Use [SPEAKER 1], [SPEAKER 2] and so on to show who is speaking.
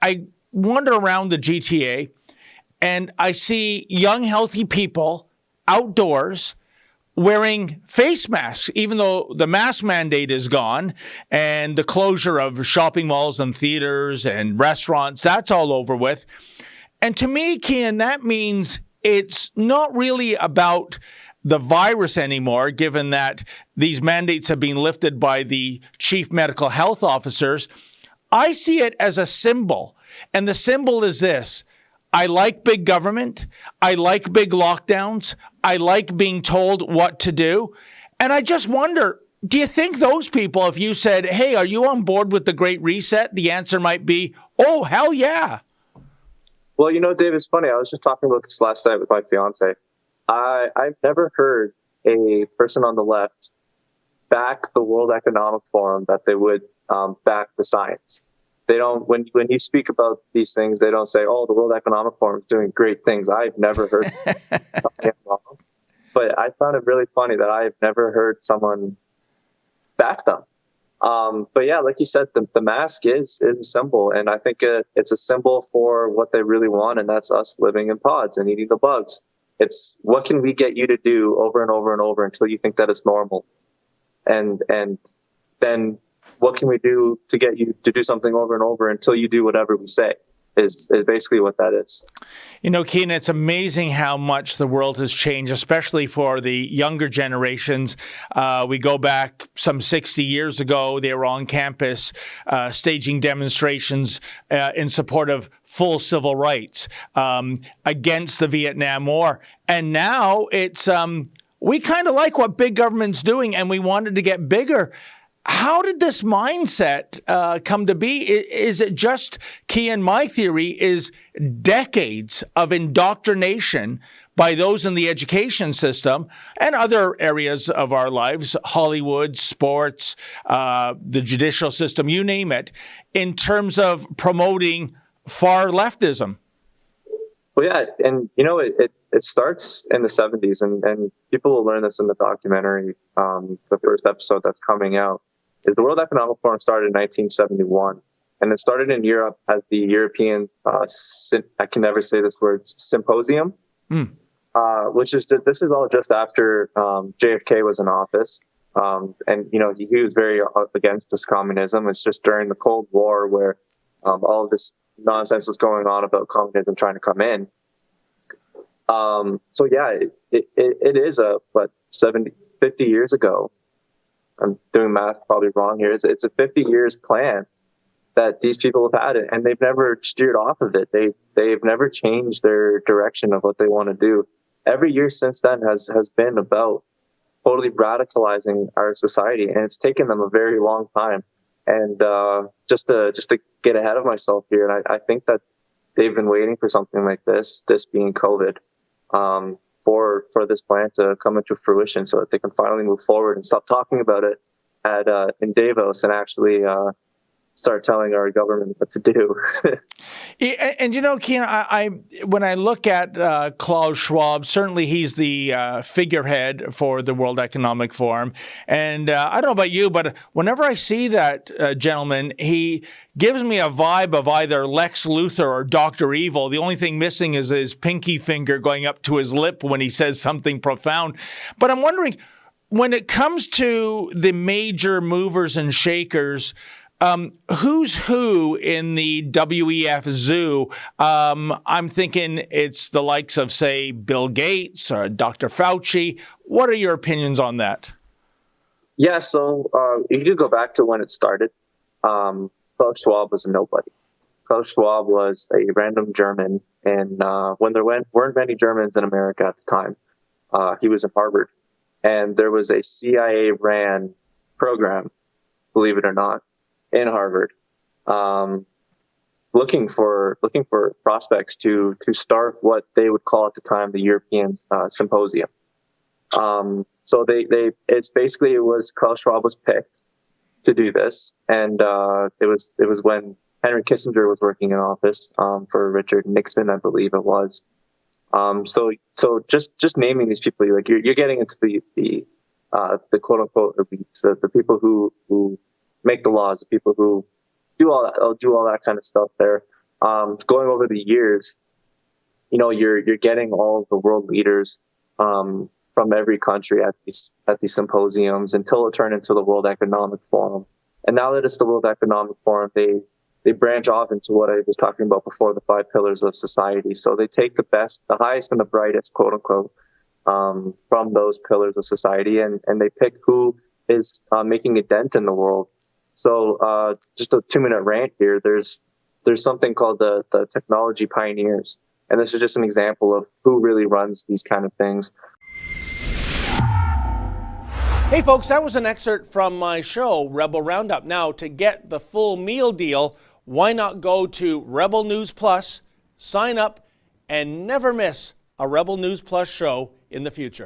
[SPEAKER 1] I wander around the GTA and I see young, healthy people outdoors wearing face masks, even though the mask mandate is gone and the closure of shopping malls and theaters and restaurants, that's all over with. And to me, Kian, that means it's not really about the virus anymore, given that these mandates have been lifted by the chief medical health officers. I see it as a symbol. And the symbol is this: I like big government. I like big lockdowns. I like being told what to do. And I just wonder, do you think those people, if you said, hey, are you on board with the Great Reset? The answer might be, oh, hell yeah.
[SPEAKER 2] Well, Dave, it's funny. I was just talking about this last night with my fiance. I've never heard a person on the left back the World Economic Forum that they would back the science. They don't, when you speak about these things, they don't say, oh, the World Economic Forum is doing great things. I've never heard wrong. But I found it really funny that I've never heard someone back them. But yeah, like you said, the mask is a symbol. And I think it's a symbol for what they really want. And that's us living in pods and eating the bugs. It's what can we get you to do over and over and over until you think that it's normal. And then what can we do to get you to do something over and over until you do whatever we say is basically what that is.
[SPEAKER 1] Keen, it's amazing how much the world has changed, especially for the younger generations. We go back some 60 years ago, they were on campus staging demonstrations in support of full civil rights against the Vietnam War. And now it's, we kind of like what big government's doing and we wanted to get bigger. How did this mindset come to be? Is it just, Kian, my theory is decades of indoctrination by those in the education system and other areas of our lives, Hollywood, sports, the judicial system, you name it, in terms of promoting far leftism?
[SPEAKER 2] Well, yeah, and it starts in the 70s, and people will learn this in the documentary, the first episode that's coming out. Is the World Economic Forum started in 1971, and it started in Europe as the European, I can never say this word, symposium, which is, this is all just after JFK was in office. And he was very against this communism. It's just during the Cold War where all of this nonsense was going on about communism trying to come in. So yeah, it is 50 years ago. I'm doing math probably wrong here. It's a 50 years plan that these people have had it, and they've never steered off of it. They've never changed their direction of what they want to do. Every year since then has been about totally radicalizing our society, and it's taken them a very long time. And just to get ahead of myself here, and I think that they've been waiting for something like this being COVID, for this plan to come into fruition so that they can finally move forward and stop talking about it in Davos and actually start telling our government what to do.
[SPEAKER 1] And Kian, I when I look at Klaus Schwab, certainly he's the figurehead for the World Economic Forum. And I don't know about you, but whenever I see that gentleman, he gives me a vibe of either Lex Luthor or Dr. Evil. The only thing missing is his pinky finger going up to his lip when he says something profound. But I'm wondering, when it comes to the major movers and shakers, who's who in the WEF zoo? I'm thinking it's the likes of, say, Bill Gates or Dr. Fauci. What are your opinions on that?
[SPEAKER 2] Yeah, so you could go back to when it started. Klaus Schwab was a nobody. Klaus Schwab was a random German, and when there weren't many Germans in America at the time, he was in Harvard, and there was a CIA-ran program, believe it or not, in Harvard, looking for prospects to start what they would call at the time the European Symposium. So it was Klaus Schwab was picked to do this, and it was when Henry Kissinger was working in office for Richard Nixon, I believe it was. So just naming these people, like you're getting into the quote unquote elites, the people who make the laws, the people who do all that kind of stuff there. going over the years, you're getting all of the world leaders from every country at these symposiums until it turned into the World Economic Forum. And now that it's the World Economic Forum, they branch off into what I was talking about before, the 5 pillars of society. So they take the best, the highest and the brightest, quote unquote, from those pillars of society, and they pick who is making a dent in the world. So just a 2-minute rant here. There's something called the technology pioneers. And this is just an example of who really runs these kind of things.
[SPEAKER 3] Hey folks, that was an excerpt from my show, Rebel Roundup. Now, to get the full meal deal, why not go to Rebel News Plus, sign up, and never miss a Rebel News Plus show in the future.